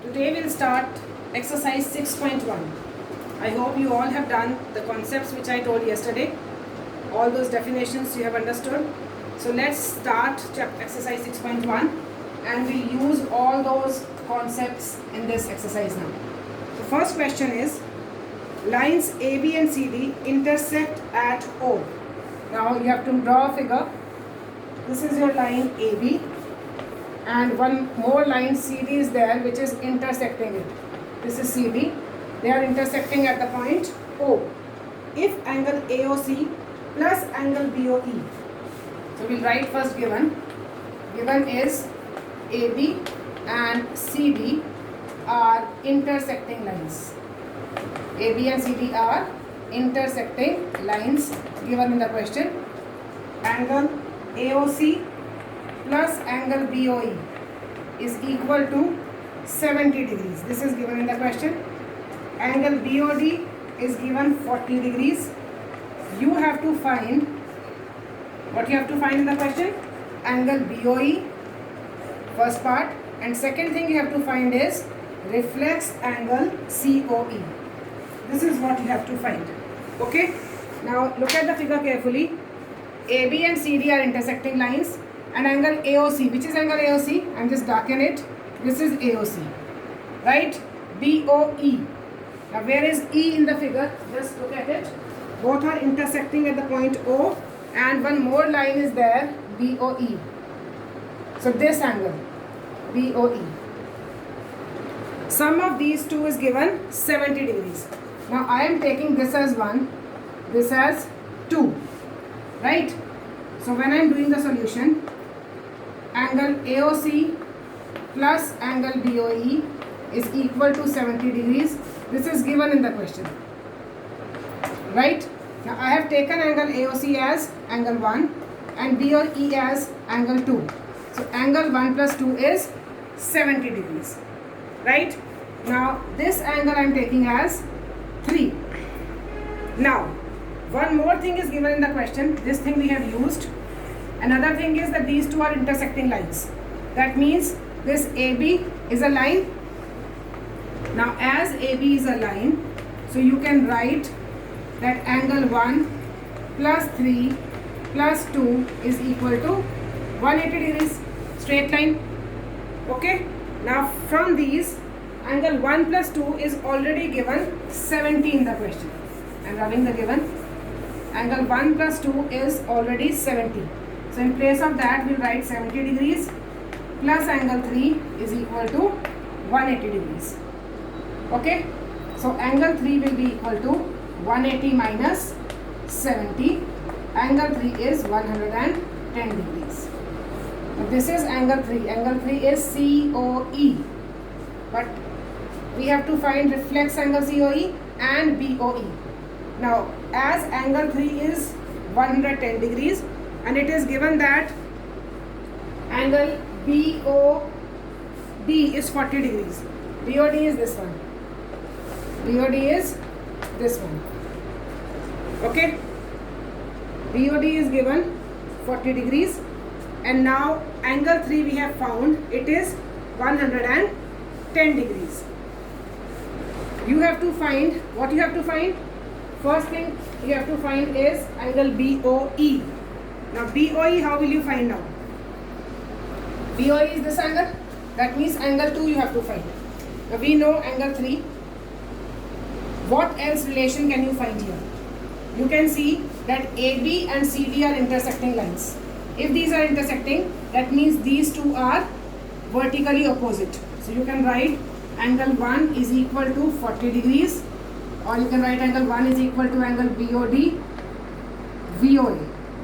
Today we'll start exercise 6.1. I hope you all have done the concepts which I told yesterday. All those definitions you have understood. So let's start exercise 6.1 and we'll use all those concepts in this exercise now. The first question is, lines AB and CD intersect at O. Now you have to draw a figure. This is your line AB and one more line CD is there which is intersecting it. This is CD. They are intersecting at the point O. If angle AOC plus angle BOE. So we'll write first given. Given is AB and CD are intersecting lines. AB and CD are intersecting lines given in the question. Angle AOC plus angle BOE is equal to 70 degrees. This is given in the question. Angle BOD is given 40 degrees. You have to find, what you have to find in the question? Angle BOE, first part, and second thing you have to find is reflex angle COE. This is what you have to find. Okay? Now look at the figure carefully. AB and CD are intersecting lines and angle AOC. Which is angle AOC? I'm just darken it. This is AOC. Right? BOE. Now where is E in the figure? Just look at it. Both are intersecting at the point O and one more line is there, BOE. So this angle, BOE. Sum of these two is given 70 degrees. Now I am taking this as 1, this as 2. Right? So when I am doing the solution, angle AOC plus angle BOE is equal to 70 degrees. This is given in the question. Right? Now I have taken angle AOC as angle 1 and BOE as angle 2. So angle 1 plus 2 is 70 degrees. Right? Now this angle I am taking as 3. Now one more thing is given in the question. This thing we have used. Another thing is that these two are intersecting lines. That means this AB is a line. Now as AB is a line, so you can write that angle 1 plus 3 plus 2 is equal to 180 degrees. Straight line. Okay. Now from these, angle 1 plus 2 is already given 70 in the question. I am rubbing the given. Angle 1 plus 2 is already 70. So in place of that, we will write 70 degrees plus angle 3 is equal to 180 degrees. Okay. So angle 3 will be equal to 180 minus 70. Angle 3 is 110 degrees. Now this is angle 3. Angle 3 is COE. But we have to find reflex angle COE and BOE. Now as angle 3 is 110 degrees and it is given that angle BOD is 40 degrees. BOD is this one. BOD is this one. Okay. BOD is given 40 degrees and now angle 3 we have found, it is 110 degrees. You have to find, what you have to find? First thing you have to find is angle BOE. Now BOE, how will you find out? BOE is this angle. That means angle 2 you have to find. Now we know angle 3. What else relation can you find here? You can see that AB and CD are intersecting lines. If these are intersecting, that means these two are vertically opposite. So you can write angle 1 is equal to 40 degrees, or you can write angle 1 is equal to angle BOD, VOA,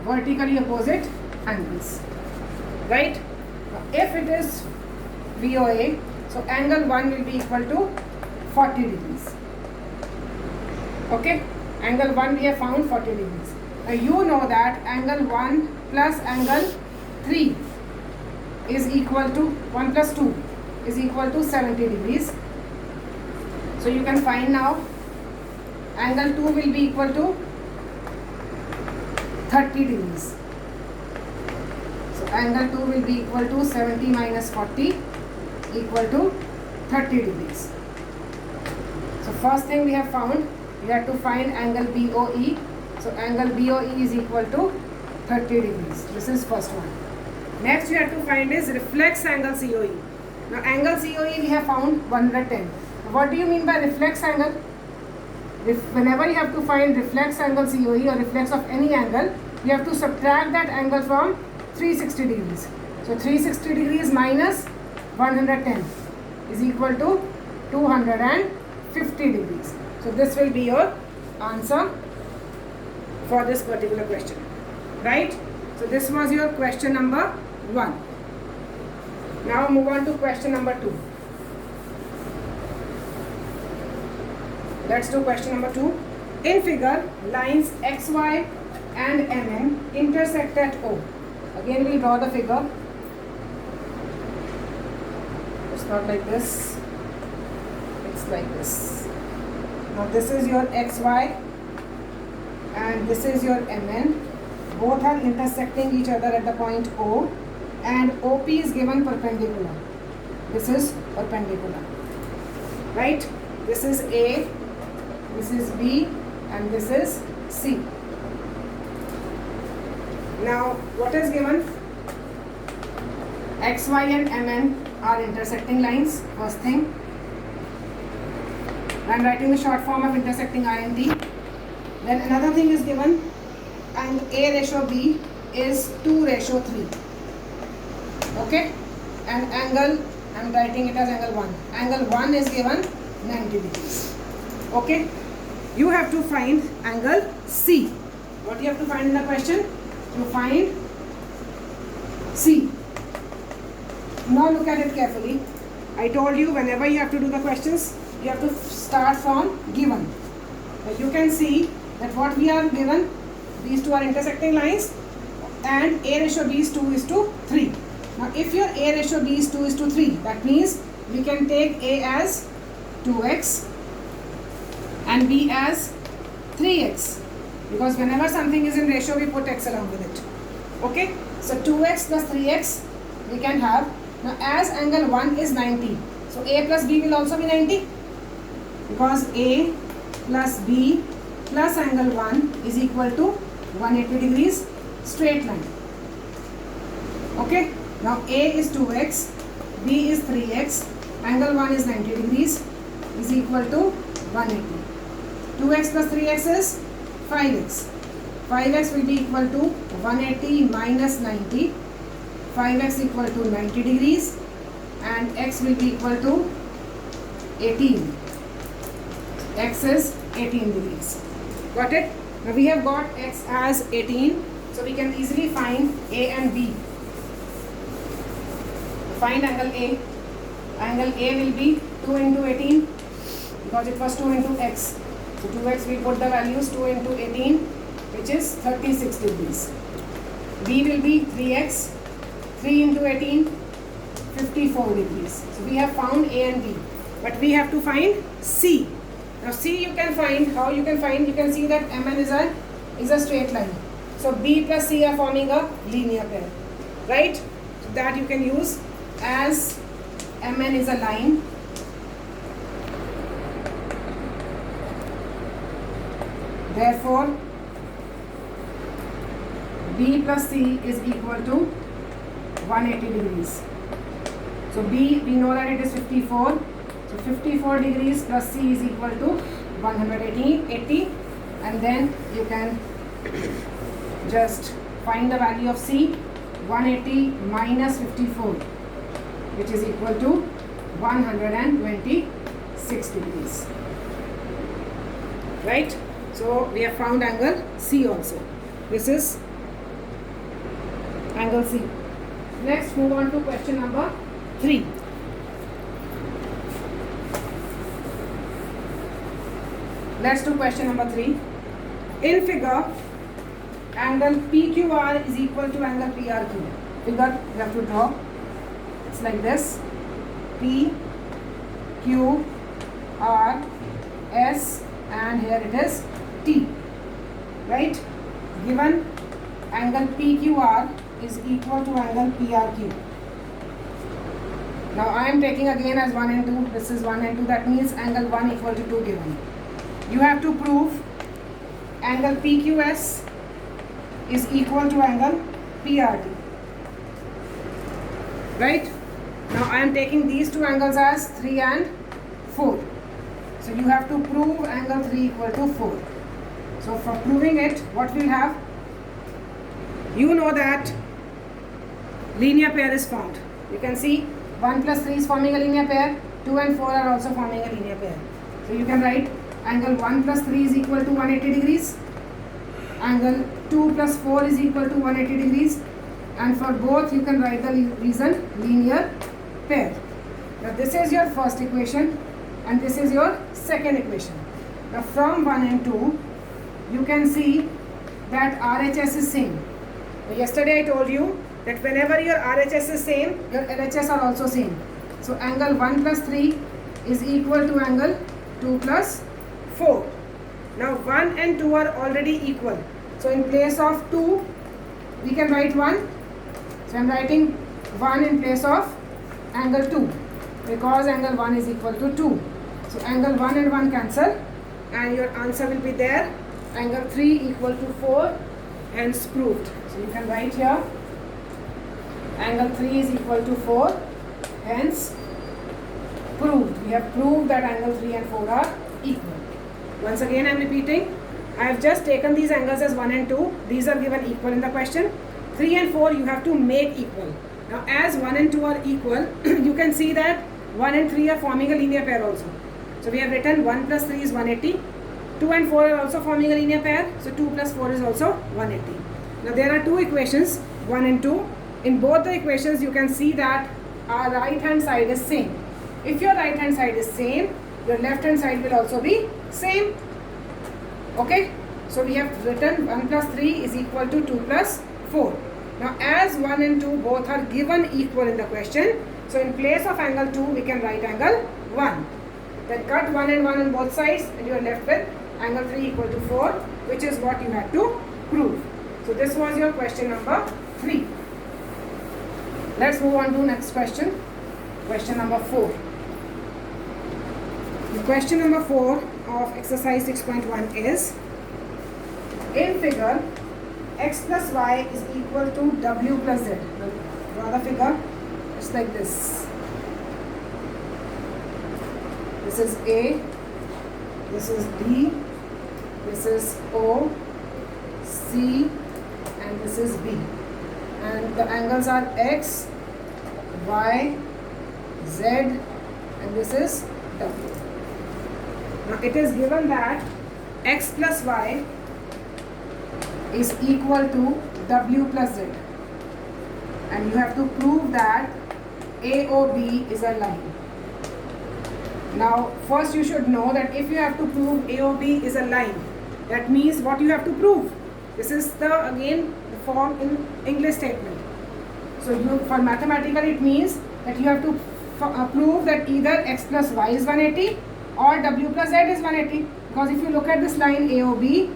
vertically opposite angles. Right? Now, if it is VOA, so angle 1 will be equal to 40 degrees. Okay? Angle 1 we have found 40 degrees. Now you know that angle 1 plus angle 3 is equal to 1 plus 2 is equal to 70 degrees. So you can find now angle 2 will be equal to 30 degrees. So angle 2 will be equal to 70 minus 40 equal to 30 degrees. So first thing we have found, we have to find angle BOE. So angle BOE is equal to 30 degrees. This is first one. Next we have to find is reflex angle COE. Now angle COE we have found 110. What do you mean by reflex angle? Whenever you have to find reflex angle COE or reflex of any angle, you have to subtract that angle from 360 degrees. So 360 degrees minus 110 is equal to 250 degrees. So this will be your answer for this particular question, right? So this was your question number 1. Now move on to question number 2. Let's do question number 2. In figure, lines XY and MN intersect at O. Again we will draw the figure. It's not like this. It's like this. Now this is your XY and this is your MN. Both are intersecting each other at the point O, and OP is given perpendicular. This is perpendicular, right? This is A, this is B, and this is C. Now what is given? XY and MN are intersecting lines, first thing. I am writing the short form of intersecting INT. Then another thing is given, and A ratio B is 2:3. Okay, and angle, I am writing it as angle 1. Angle 1 is given 90 degrees. Okay, you have to find angle C. What you have to find in the question? You find C. Now look at it carefully. I told you whenever you have to do the questions, you have to start from given. But you can see that what we are given, these two are intersecting lines, and A ratio B is 2:3. Now if your A ratio B is 2:3, that means we can take A as 2x and B as 3x, because whenever something is in ratio we put x along with it. Okay, so 2x plus 3x we can have. Now as angle 1 is 90, so A plus B will also be 90, because A plus B plus angle 1 is equal to 180 degrees straight line. Okay, now A is 2x, B is 3x, angle 1 is 90 degrees, is equal to 180. 2x plus 3x is 5x. 5x will be equal to 180 minus 90. 5x equal to 90 degrees, and x will be equal to 18. X is 18 degrees. Got it? Now we have got x as 18, so we can easily find A and B. Find angle A. Angle A will be 2 into 18, because it was 2 into x. So 2x, we put the values 2 into 18, which is 36 degrees. B will be 3x, 3 into 18, 54 degrees. So we have found A and B, but we have to find C. Now C you can find, how you can find? You can see that MN is a straight line. So B plus C are forming a linear pair, right? So that you can use as MN is a line. Therefore, B plus C is equal to 180 degrees. So B, we know that it is 54. So 54 degrees plus C is equal to 180, and then you can just find the value of C. 180 minus 54, which is equal to 126 degrees. Right? So we have found angle C also. This is angle C. Next, move on to question number 3. Let's do question number 3. In figure, angle PQR is equal to angle PRQ. Figure you have to draw. It's like this. P, Q, R, S, and here it is T. Right? Given angle PQR is equal to angle PRQ. Now I am taking again as 1 and 2. This is 1 and 2. That means angle 1 equal to 2 given. You have to prove angle PQS is equal to angle PRT. Right? Now I am taking these two angles as 3 and 4. So you have to prove angle 3 equal to 4. So for proving it, what we will have? You know that linear pair is formed. You can see 1 plus 3 is forming a linear pair, 2 and 4 are also forming a linear pair. So you can write angle 1 plus 3 is equal to 180 degrees, angle 2 plus 4 is equal to 180 degrees, and for both you can write the reason linear pair. Now this is your first equation and this is your second equation. Now from 1 and 2 you can see that RHS is same. Yesterday I told you that whenever your RHS is same, your LHS are also same. So angle 1 plus 3 is equal to angle 2 plus 4. Now 1 and 2 are already equal. So in place of 2, we can write 1. So I am writing 1 in place of angle 2 because angle 1 is equal to 2. So angle 1 and 1 cancel and your answer will be there. Angle 3 equal to 4, hence proved. So you can write here angle 3 is equal to 4, hence proved. We have proved that angle 3 and 4 are equal. Once again I am repeating, I have just taken these angles as 1 and 2. These are given equal in the question. 3 and 4 you have to make equal. Now as 1 and 2 are equal, you can see that 1 and 3 are forming a linear pair also. So we have written 1 plus 3 is 180. 2 and 4 are also forming a linear pair. So 2 plus 4 is also 180. Now there are two equations, 1 and 2. In both the equations you can see that our right hand side is same. If your right hand side is same, your left hand side will also be same. Okay? So we have written 1 plus 3 is equal to 2 plus 4. Now as 1 and 2 both are given equal in the question, so in place of angle 2 we can write angle 1. Then cut 1 and 1 on both sides and you are left with angle 3 equal to 4, which is what you have to prove. So this was your question number 3. Let's move on to next question. Question number 4. The question number 4 of exercise 6.1 is, in figure, x plus y is equal to w plus z. Now, draw the figure. It's like this. This is A, this is D, this is O, C, and this is B. And the angles are x, y, z, and this is w. Now it is given that x plus y is equal to w plus z, and you have to prove that AOB is a line. Now first you should know that if you have to prove AOB is a line, that means what you have to prove. This is again the form in English statement. So for mathematical it means that you have to prove that either x plus y is 180 or w plus z is 180. Because if you look at this line AOB,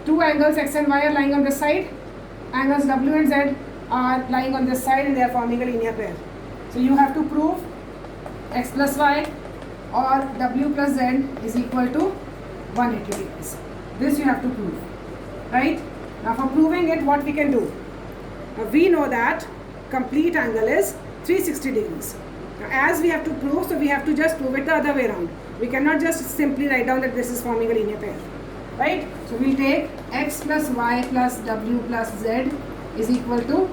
two angles x and y are lying on this side, angles w and z are lying on this side, and they are forming a linear pair. So you have to prove x plus y or w plus z is equal to 180 degrees. This you have to prove, right? Now for proving it, what we can do? Now we know that complete angle is 360 degrees. Now as we have to prove, so we have to just prove it the other way around. We cannot just simply write down that this is forming a linear pair, right? So we'll take x plus y plus w plus z is equal to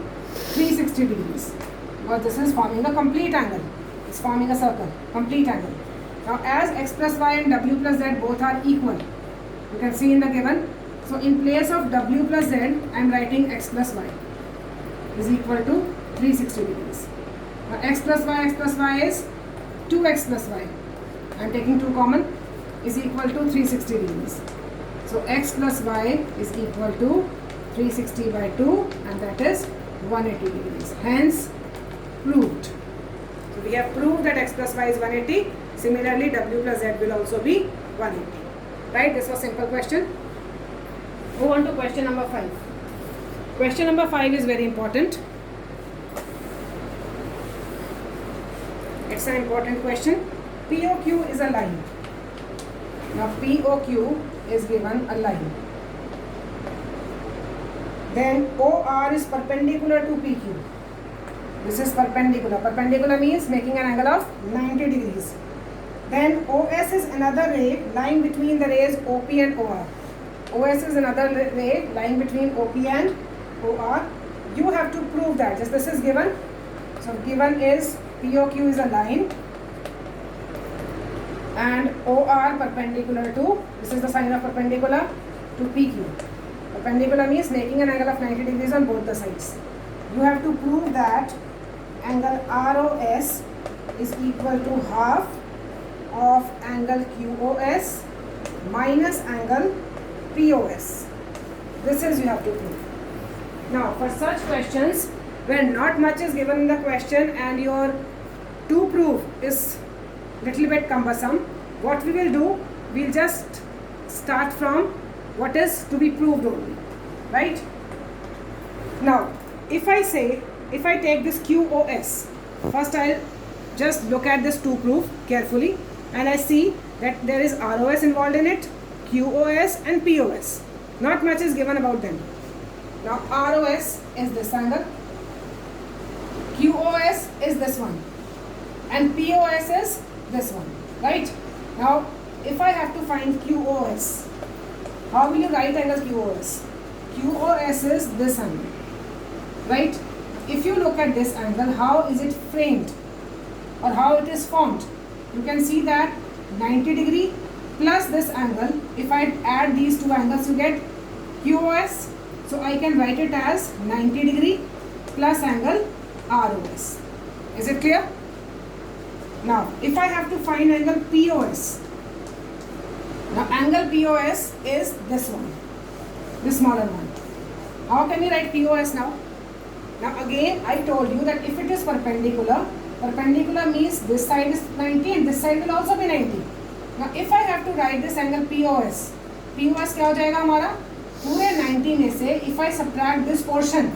360 degrees, because this is forming a complete angle. It's forming a circle, complete angle. Now as x plus y and w plus z both are equal, you can see in the given. So in place of w plus z, I am writing x plus y is equal to 360 degrees. Now x plus y is 2x plus y. I am taking 2 common, is equal to 360 degrees. So x plus y is equal to 360 by 2, and that is 180 degrees. Hence proved. So we have proved that x plus y is 180. Similarly, w plus z will also be 180. Right? This was simple question. Move on to question number 5. Question number 5 is very important. It's an important question. POQ is a line. Now POQ is given a line. Then OR is perpendicular to PQ. This is perpendicular. Perpendicular means making an angle of 90 degrees. Then OS is another ray lying between the rays OP and OR. OS is another ray lying between OP and OR. You have to prove that. Just this is given. So given is POQ is a line and OR perpendicular to, this is the sign of perpendicular to PQ. Perpendicular means making an angle of 90 degrees on both the sides. You have to prove that angle ROS is equal to half of angle QOS minus angle POS. This is you have to prove. Now for such questions where not much is given in the question and your to prove is little bit cumbersome, what we will do, we'll just start from what is to be proved only, right? Now if I take this QOS, first I'll just look at this to prove carefully and I see that there is ROS involved in it, QOS and POS. Not much is given about them. Now ROS is this angle, QOS is this one and POS is this one, right? Now if I have to find QOS, how will you write angle QOS? QOS is this angle, right? If you look at this angle, how is it framed or how it is formed? You can see that 90 degree plus this angle, if I add these two angles you get QOS. So I can write it as 90 degree plus angle ROS. Is it clear? Now if I have to find angle POS, now angle POS is this one, this smaller one. How can we write POS now? Now again I told you that if it is perpendicular, perpendicular means this side is 90 and this side will also be 90. Now if I have to write this angle POS, POS क्या हो जाएगा हमारा? पूरे 90 में से if I subtract this portion,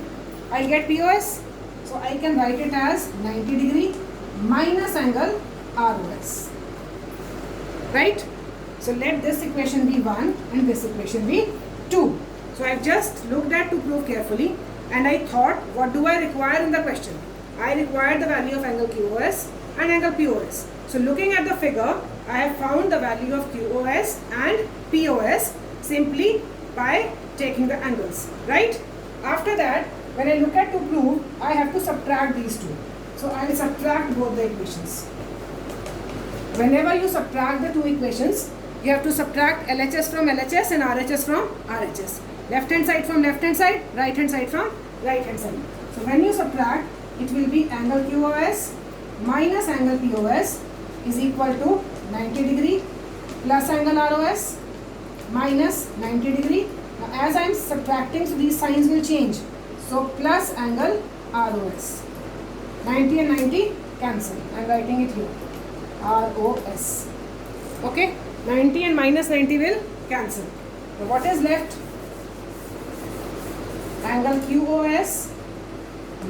I'll get POS. So I can write it as 90 degree minus angle ROS. Right? So let this equation be 1 and this equation be 2. So I've just looked at to prove carefully and I thought, what do I require in the question? I require the value of angle QOS and angle POS. So looking at the figure, I have found the value of QOS and POS simply by taking the angles, right? After that, when I look at to prove, I have to subtract these two. So I will subtract both the equations. Whenever you subtract the two equations, you have to subtract LHS from LHS and RHS from RHS. Left hand side from left hand side, right hand side from right hand side. So when you subtract, it will be angle QOS minus angle POS is equal to 90 degree plus angle ROS minus 90 degree. Now as I am subtracting, so these signs will change. So plus angle ROS. 90 and 90 cancel. I am writing it here. ROS. Okay? 90 and minus 90 will cancel. So what is left? Angle QOS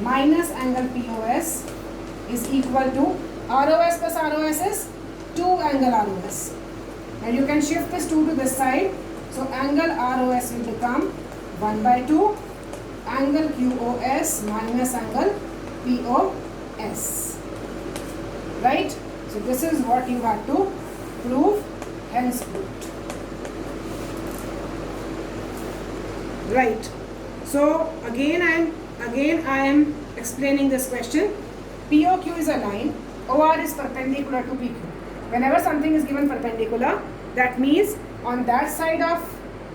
minus angle POS is equal to ROS plus ROS is 2 angle ROS. And you can shift this 2 to this side. So angle ROS will become 1 by 2 angle QOS minus angle POS. Right? So this is what you have to prove, hence proved. Right. So again I am explaining this question. POQ is a line, OR is perpendicular to PQ. Whenever something is given perpendicular, that means on that side of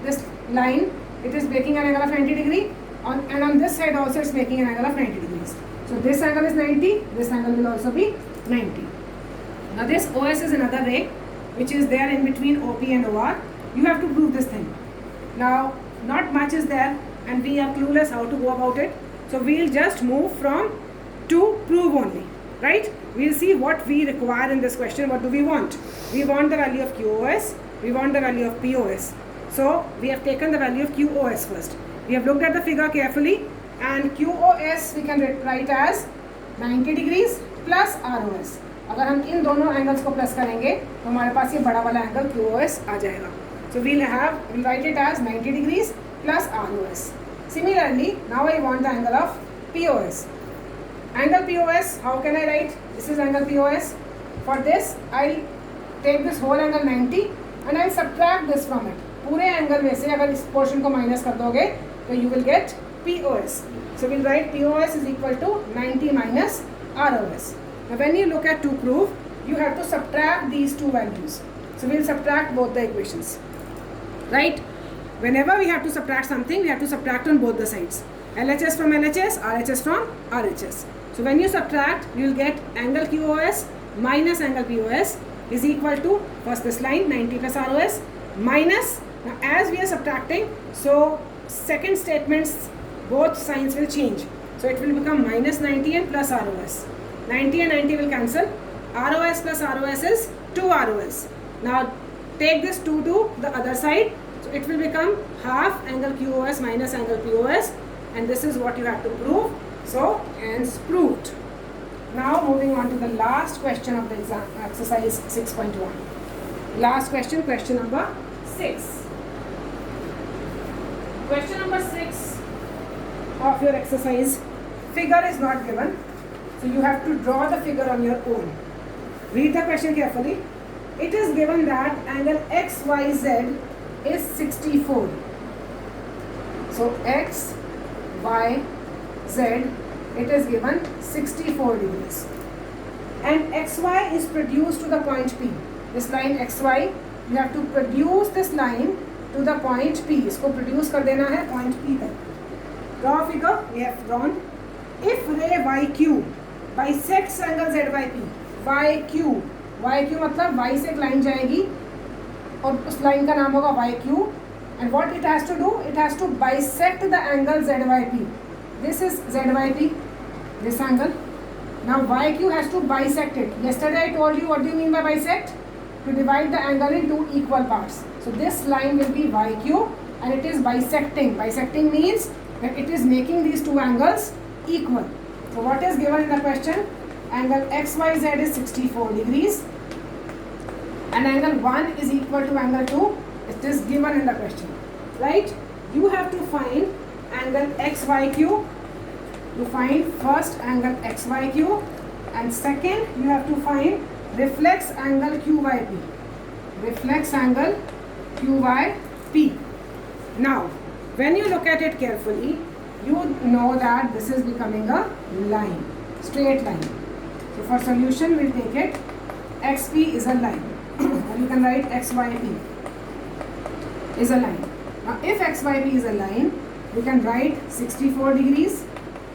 this line, it is making an angle of 90 degree, and on this side also it's making an angle of 90 degrees. So this angle is 90, this angle will also be 90. Now this OS is another ray which is there in between OP and OR. You have to prove this thing. Now not much is there and we are clueless how to go about it. So we'll just move from to prove only, right? We'll see what we require in this question. What do we want? We want the value of QOS, we want the value of POS. So we have taken the value of QOS first. We have looked at the figure carefully and QOS we can write as 90 degrees plus ROS. अगर हम इन दोनों angles को plus करेंगे तो हमारे पास ये बड़ा वाला एंगल QOS आ जाएगा. So we'll write it as 90 degrees plus ROS. Similarly, now I want the angle of POS. Angle POS, how can I write? This is angle POS. For this, I'll take this whole angle 90 and I'll subtract this from it. पूरे angle में से अगर इस portion को minus कर दोगे तो you will get POS. So we'll write POS is equal to 90 minus ROS. Now when you look at to prove, you have to subtract these two values. So we'll subtract both the equations. Right? Whenever we have to subtract something, we have to subtract on both the sides. LHS from LHS, RHS from RHS. So when you subtract, you will get angle QOS minus angle POS is equal to, first this line 90 plus ROS minus, now as we are subtracting, so second statements both signs will change. So it will become minus 90 and plus ROS. 90 and 90 will cancel. ROS plus ROS is 2 ROS. Now take this 2 to the other side. So it will become half angle QOS minus angle POS, and this is what you have to prove. So hence proved. Now moving on to the last question of the exam, exercise 6.1. Last question, question number 6. Question number 6 of your exercise, figure is not given. So you have to draw the figure on your own. Read the question carefully. It is given that angle XYZ is 64. So X, Y, Z, it is given 64 degrees. And XY is produced to the point P. This line XY, you have to produce this line to the point P. इसको produce कर देना है point P तक. Draw figure, we have drawn. If ray YQ bisects angle ZYP, YQ मतलब Y से एक line जाएगी और उस लाइन का नाम होगा YQ, and what it has to do, it has to bisect the angle ZYP. This is ZYP, this angle. Now YQ has to bisect it. Yesterday I told you what do you mean by bisect? To divide the angle into equal parts. So this line will be YQ and it is bisecting. Bisecting means that it is making these two angles equal. So what is given in the question? Angle XYZ is 64 degrees and angle 1 is equal to angle 2. It is given in the question. Right? You have to find angle XYQ. You find first angle XYQ and second you have to find reflex angle QYP. Reflex angle QYP. Now, when you look at it carefully, you know that this is becoming a line, straight line. So for solution, we'll take it XP is a line. And you can write XYP is a line. Now, if XYP is a line, we can write 64 degrees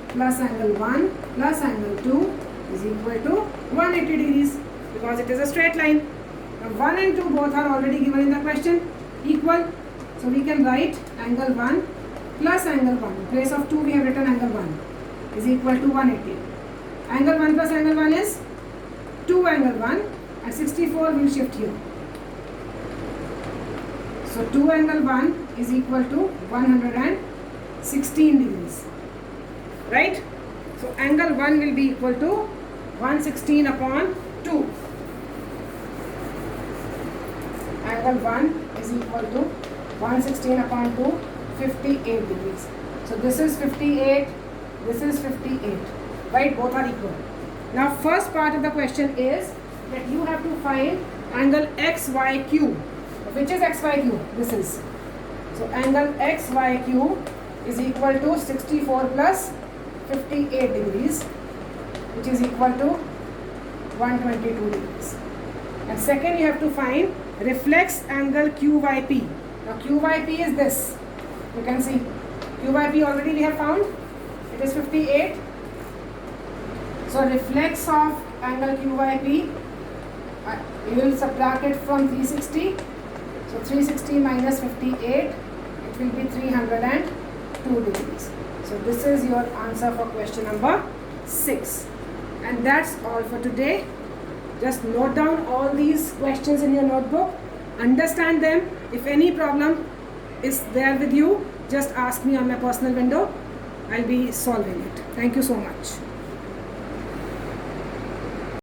plus angle 1 plus angle 2 is equal to 180 degrees because it is a straight line. Now 1 and 2 both are already given in the question, equal. So we can write angle 1 plus angle 1. In place of 2 we have written angle 1 is equal to 180. Angle 1 plus angle 1 is 2 angle 1 and 64 will shift here. So 2 angle 1 is equal to 116 degrees. Right? So angle 1 will be equal to 116 upon 2. Angle 1 is equal to 116 upon 2, 58 degrees. So this is 58, this is 58. Right? Both are equal. Now first part of the question is that you have to find angle XYQ. Which is XYQ? This is. So angle XYQ is equal to 64 plus 58 degrees, which is equal to 122 degrees. And second you have to find reflex angle QYP. Now QYP is this. You can see QYP already we have found. It is 58. So reflex of angle QYP, you will subtract it from 360. So 360 minus 58, it will be 302 degrees. So this is your answer for question number 6. And that's all for today. Just note down all these questions in your notebook. Understand them. If any problem is there with you, just ask me on my personal window. I'll be solving it. Thank you so much.